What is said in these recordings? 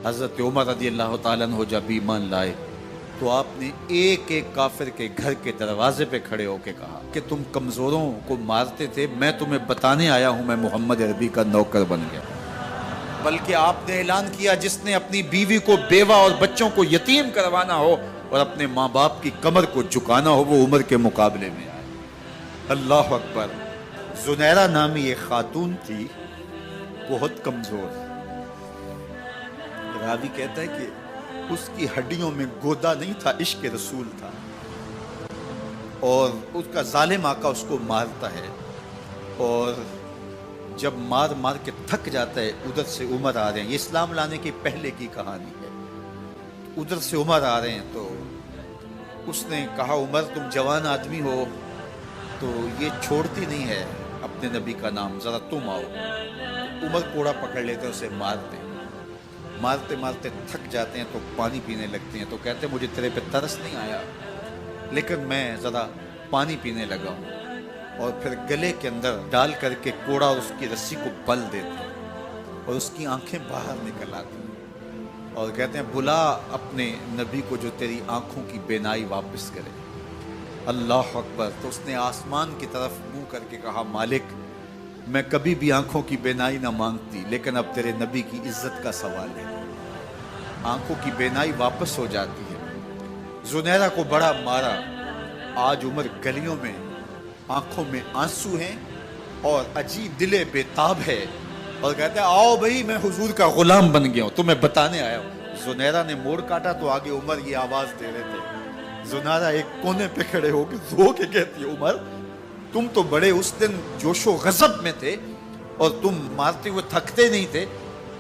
حضرت عمر رضی اللہ تعالیٰ عنہ جب ایمان لائے تو آپ نے ایک ایک کافر کے گھر کے دروازے پہ کھڑے ہو کے کہا کہ تم کمزوروں کو مارتے تھے، میں تمہیں بتانے آیا ہوں میں محمد عربی کا نوکر بن گیا۔ بلکہ آپ نے اعلان کیا جس نے اپنی بیوی کو بیوہ اور بچوں کو یتیم کروانا ہو اور اپنے ماں باپ کی کمر کو جھکانا ہو وہ عمر کے مقابلے میں آئے۔ اللہ اکبر۔ زنیرہ نامی ایک خاتون تھی، بہت کمزور۔ راوی کہتا ہے کہ اس کی ہڈیوں میں گودا نہیں تھا، عشق رسول تھا، اور اس کا ظالم آقا اس کو مارتا ہے، اور جب مار مار کے تھک جاتا ہے ادھر سے عمر آ رہے ہیں، یہ اسلام لانے کی پہلے کی کہانی ہے، ادھر سے عمر آ رہے ہیں تو اس نے کہا عمر تم جوان آدمی ہو تو یہ چھوڑتی نہیں ہے اپنے نبی کا نام، ذرا تم آؤ۔ عمر کوڑا پکڑ لیتے اسے مارتے مارتے مارتے تھک جاتے ہیں تو پانی پینے لگتے ہیں، تو کہتے ہیں مجھے تیرے پہ ترس نہیں آیا لیکن میں ذرا پانی پینے لگا ہوں، اور پھر گلے کے اندر ڈال کر کے کوڑا اس کی رسی کو بل دیتے ہیں اور اس کی آنکھیں باہر نکل آتی ہیں اور کہتے ہیں بلا اپنے نبی کو جو تیری آنکھوں کی بینائی واپس کرے۔ اللہ اکبر۔ تو اس نے آسمان کی طرف منہ کر کے کہا مالک میں کبھی بھی آنکھوں کی بینائی نہ مانگتی لیکن اب تیرے نبی کی عزت کا سوال ہے۔ آنکھوں کی بینائی واپس ہو جاتی ہے۔ زنیرہ کو بڑا مارا، آج عمر گلیوں میں آنکھوں میں آنسو ہیں اور عجیب دل بے تاب ہے، اور کہتے ہیں آؤ بھئی میں حضور کا غلام بن گیا ہوں، تمہیں بتانے آیا ہوں۔ زنیرہ نے موڑ کاٹا تو آگے عمر یہ آواز دے رہے تھے۔ زنیرہ ایک کونے پہ کھڑے ہو کے رو کے کہتی ہے عمر تم تو بڑے اس دن جوش و غضب میں تھے اور تم مارتے ہوئے تھکتے نہیں تھے۔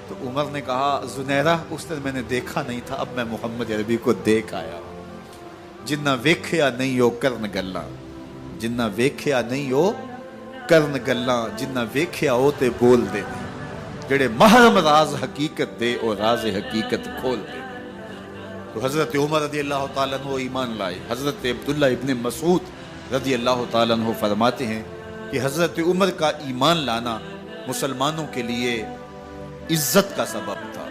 تو عمر نے کہا زنیرہ اس دن میں نے دیکھا نہیں تھا، اب میں محمد عربی کو دیکھ آیا ہوں۔ جنہ ویکھیا نہیں ہو کرن گلاں، جنہ ویکھیا نہیں ہو کرن گلاں، جنہ ویکھیا ہو تے بول دے، جڑے محرم راز حقیقت دے اور راز حقیقت کھول دے۔ تو حضرت عمر رضی اللہ تعالیٰ عنہ ایمان لائے۔ حضرت عبداللہ ابن مسعود رضی اللہ تعالیٰ عنہ فرماتے ہیں کہ حضرت عمر کا ایمان لانا مسلمانوں کے لیے عزت کا سبب تھا،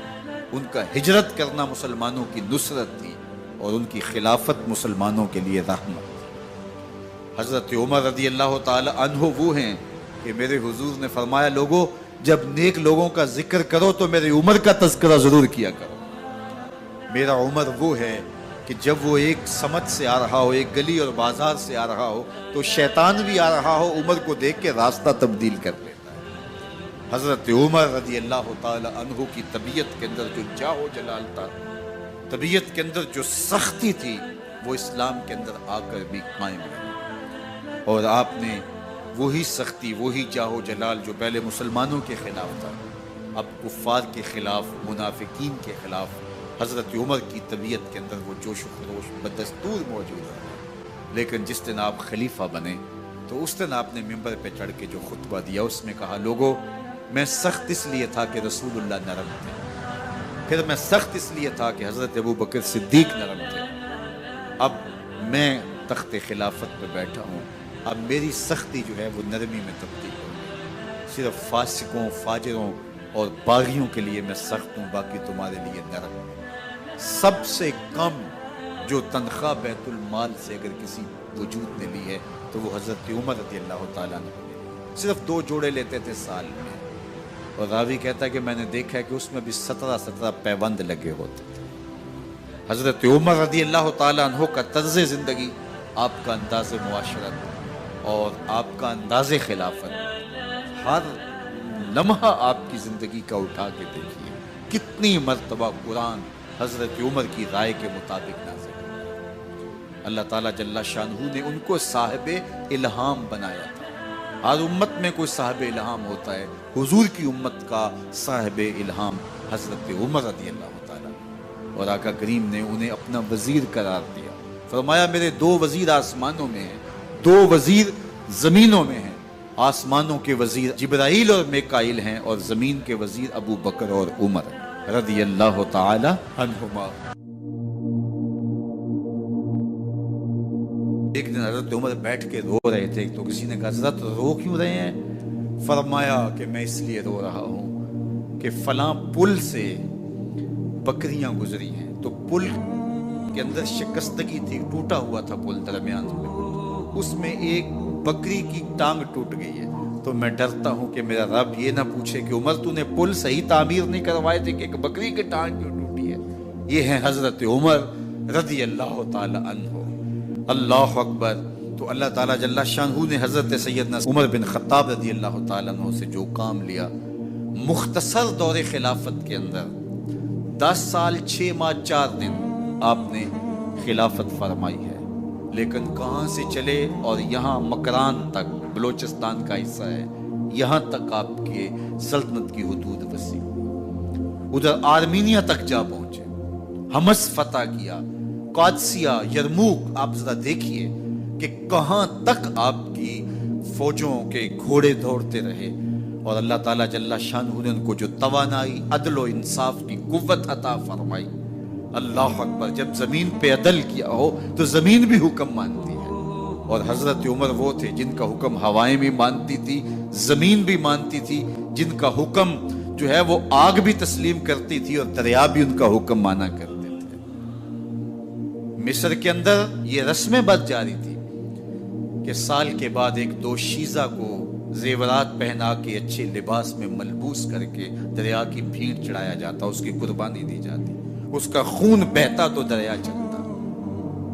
ان کا ہجرت کرنا مسلمانوں کی نصرت تھی اور ان کی خلافت مسلمانوں کے لیے رحمت۔ حضرت عمر رضی اللہ تعالی عنہ وہ ہیں کہ میرے حضور نے فرمایا لوگوں جب نیک لوگوں کا ذکر کرو تو میرے عمر کا تذکرہ ضرور کیا کرو۔ میرا عمر وہ ہے کہ جب وہ ایک سمت سے آ رہا ہو، ایک گلی اور بازار سے آ رہا ہو تو شیطان بھی آ رہا ہو عمر کو دیکھ کے راستہ تبدیل کر لیتا ہے۔ حضرت عمر رضی اللہ تعالی عنہ کی طبیعت کے اندر جو جاہ و جلال تھا، طبیعت کے اندر جو سختی تھی، وہ اسلام کے اندر آ کر بھی قائم رہی، اور آپ نے وہی سختی، وہی جاہ و جلال جو پہلے مسلمانوں کے خلاف تھا اب کفار کے خلاف، منافقین کے خلاف حضرت عمر کی طبیعت کے اندر وہ جوش و خروش بدستور موجود ہے۔ لیکن جس دن آپ خلیفہ بنے تو اس دن آپ نے ممبر پہ چڑھ کے جو خطبہ دیا اس میں کہا لوگوں میں سخت اس لیے تھا کہ رسول اللہ نرم تھے، پھر میں سخت اس لیے تھا کہ حضرت ابو بکر صدیق نرم تھے، اب میں تخت خلافت پہ بیٹھا ہوں، اب میری سختی جو ہے وہ نرمی میں تبدیل ہو گئی، صرف فاسقوں، فاجروں اور باغیوں کے لیے میں سخت ہوں، باقی تمہارے لیے نرم ہوں۔ سب سے کم جو تنخواہ بیت المال سے اگر کسی وجود نے لی ہے تو وہ حضرت عمر رضی اللہ تعالیٰ نے صرف 2 جوڑے لیتے تھے سال میں، اور راوی کہتا ہے کہ میں نے دیکھا ہے کہ اس میں بھی 17 پیوند لگے ہوتے تھے۔ حضرت عمر رضی اللہ تعالیٰ عنہ کا طرز زندگی، آپ کا انداز معاشرت اور آپ کا انداز خلافت، ہر لمحہ آپ کی زندگی کا اٹھا کے دیکھیے کتنی مرتبہ قرآن حضرت عمر کی رائے کے مطابق نازل ہے۔ اللہ تعالیٰ جل شانہ نے ان کو صاحب الہام بنایا تھا۔ ہر امت میں کوئی صاحب الہام ہوتا ہے، حضور کی امت کا صاحب الہام حضرت عمر رضی اللہ تعالیٰ، اور آقا کریم نے انہیں اپنا وزیر قرار دیا، فرمایا میرے 2 وزیر آسمانوں میں ہیں، 2 وزیر زمینوں میں ہیں، آسمانوں کے وزیر جبرائیل اور میکائیل ہیں اور زمین کے وزیر ابو بکر اور عمر رضی اللہ تعالی عنہما۔ ایک دن حضرت عمر بیٹھ کے رو رہے تھے تو کسی نے کہا حضرت رو کیوں رہے ہیں؟ فرمایا کہ میں اس لیے رو رہا ہوں کہ فلاں پل سے बकरियां गुजरी हैं। तो पुल के अंदर शिकस्तगी थी, टूटा हुआ था पुल दरमियान में, उसमें एक बकरी की टांग टूट गई है। तो मैं डरता हूं कि मेरा रब ये ना पूछे कि उमर तूने पुल सही तामीर नहीं करवाए थे कि एक बकरी की टांग क्यों टूटी है। ये है हजरत उमर रदी अल्लाह ताला अन्हो। अल्लाह अकबर। तो अल्लाह ताला जल्ला शानहू ने हजरत सैयदना उमर बिन खत्ताब रदी अल्लाह ताला अन्हो से जो काम लिया, मुख्तसर दौरे खिलाफत के अंदर 10 साल 6 माह 4 दिन आपने खिलाफत फरमाई है। लेकिन कहाँ से चले और यहाँ मकरान तक, बलोचिस्तान का हिस्सा है, यहाँ तक आपके सल्तनत की हुदूद वसी। उधर आर्मीनिया तक जा पहुंचे, हमस फतह किया, कादसिया, यरमूक। आप जरा देखिए कि कहाँ तक आपकी फौजों के घोड़े दौड़ते रहे। और अल्लाह ताला जल्ला शानहू ने उनको जो तवानाई, अदल व इंसाफ की कुव्वत अता फरमाई। अल्लाह अकबर। जब जमीन पे अदल किया हो तो जमीन भी हुक्म मानती है। और हजरत उमर वो थे जिनका हुक्म हवाएं भी मानती थी, जमीन भी मानती थी, जिनका हुक्म जो है वो आग भी तस्लीम करती थी और दरिया भी उनका हुक्म माना करते थे। मिस्र के अंदर ये रस्में बद जारी थी कि साल के बाद एक दोशीज़ा को जेवरात पहना के अच्छे लिबास में मलबूस करके दरिया की भीड़ चढ़ाया जाता, उसकी कुर्बानी दी जाती, उसका खून बहता तो दरिया चलता।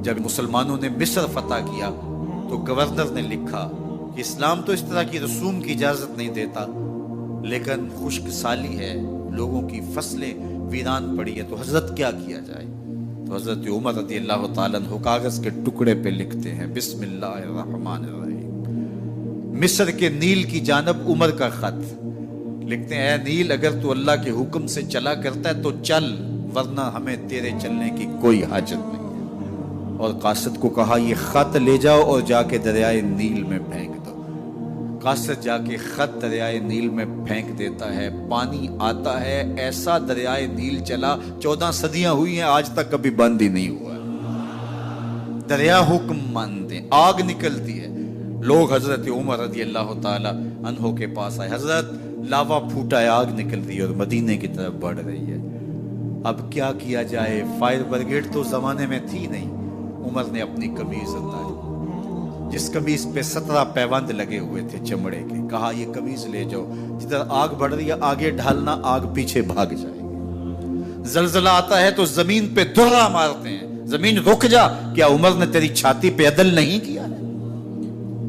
जब मुसलमानों ने मिस्र फतह किया तो गवर्नर ने लिखा कि इस्लाम तो इस तरह की रसूम की इजाजत नहीं देता, लेकिन खुश्क साली है, लोगों की फसलें वीरान पड़ी है, तो हजरत क्या किया जाए। तो हजरत उमर रज़ी अल्लाह ताला अन्हु कागज के टुकड़े पे लिखते हैं बिस्मिल्लाहिर्रहमानिर्रहीम। मिस्र के नील की जानब उमर का खत लिखते हैं, ऐ नील अगर तू अल्लाह के हुक्म से चला करता है तो चल, वरना हमें तेरे चलने की कोई हाजत नहीं है। और कासिद को कहा ये खत ले जाओ और जाके दरियाए नील में फेंक दो। कासिद जाके खत दरियाए नील में फेंक देता है, पानी आता है, ऐसा दरियाए नील चला 14 सदियां हुई हैं, आज तक कभी बंद ही नहीं हुआ। दरिया हुक्म मानते, आग निकलती है। लोग हजरत उमर रज़ी अल्लाह ताला अन्हो के पास आए, हजरत लावा फूटा है, आग निकल रही है और मदीने की तरफ बढ़ रही है, अब क्या किया जाए। फायर ब्रिगेड तो जमाने में थी नहीं। उमर ने अपनी कमीज उतारी, जिस कमीज पे 17 पैबंद लगे हुए थे चमड़े के, कहा ये कमीज ले जाओ, जिधर आग बढ़ रही है आगे ढालना, आग पीछे भाग जाएगी। जलजला आता है तो जमीन पे दुर्रा मारते हैं, जमीन रुक जा, क्या उमर ने तेरी छाती पे अदल नहीं किया है।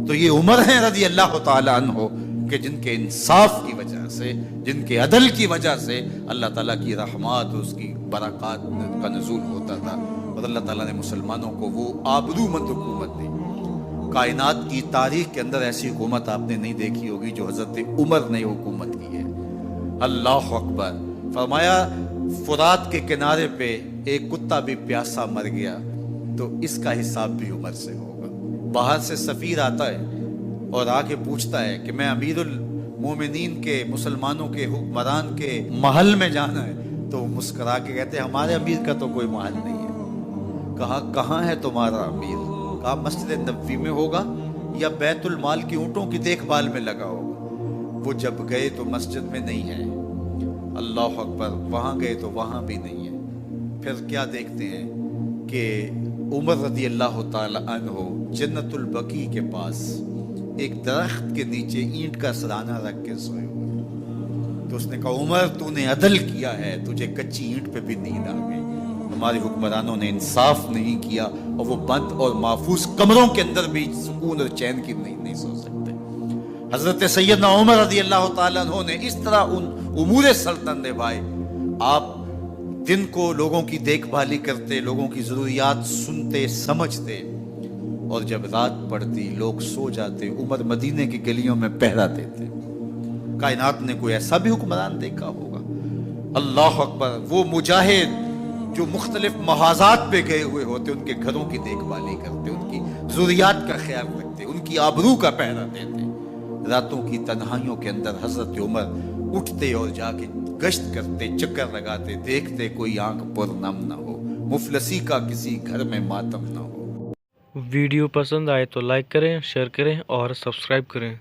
तो ये उमर है रज़ी अल्लाह ताला अन्हो कि जिनके इंसाफ की वजह से, जिनके अदल की वजह से अल्लाह ताला की रहमत, उसकी बरक़ात का नज़ूल होता था। और अल्लाह ताला ने मुसलमानों को वो आबरूमंद हुकूमत दी। कायनात की तारीख के अंदर ऐसी हुकूमत आपने नहीं देखी होगी जो हजरत उमर ने हुकूमत की है। अल्लाह अकबर। फरमाया फुरात के किनारे पे एक कुत्ता भी प्यासा मर गया तो इसका हिसाब भी उमर से होगा। बाहर से सफीर आता है और आके पूछता है कि मैं अमीरुल मोमिनीन के, मुसलमानों के हुक्मरान के महल में जाना है, तो मुस्कुरा के कहते हैं हमारे अमीर का तो कोई महल नहीं है। कहा कहाँ है तुम्हारा अमीर। कहा मस्जिद नबवी में होगा या बैतुल माल की ऊँटों की देखभाल में लगा होगा। वो जब गए तो मस्जिद में नहीं है। अल्लाह अकबर। वहाँ गए तो वहाँ भी नहीं है। फिर क्या देखते हैं कि उमर रज़ी अल्लाह ताला अन्हो जन्नतुल बकी के पास एक दरख्त के नीचे ईंट का सराना रख के सोए हुए। तो उसने कहा उमर तूने अदल किया है, तुझे कच्ची ईंट पे भी नींद आ गई। हमारे हुक्मरानों ने इंसाफ नहीं किया और वो बंद और महफूज कमरों के अंदर भी सुकून और चैन की नहीं सो सकते। हजरत सैयदना उमर रज़ी अल्लाह ताला अन्हो ने इस तरह उन उमूर सल्तनत निभाए। आप दिन को लोगों की देखभाली करते, लोगों की जरूरियात सुनते समझते, और जब रात पड़ती लोग सो जाते, उमर मदीने की गलियों में पहरा देते। कायनात ने कोई ऐसा भी हुक्मरान देखा होगा। अल्लाह अकबर। वो मुजाहिद जो मुख्तलिफ महाजात पे गए हुए होते, उनके घरों की देखभाली करते, उनकी जरूरियात का ख्याल रखते, उनकी आबरू का पहरा देते। रातों की तन्हाइयों के अंदर हजरत उमर उठते और जाके गश्त करते, चक्कर लगाते, देखते कोई आंख पुरनम न हो, मुफलसी का किसी घर में मातम न हो। वीडियो पसंद आए तो लाइक करें, शेयर करें और सब्सक्राइब करें।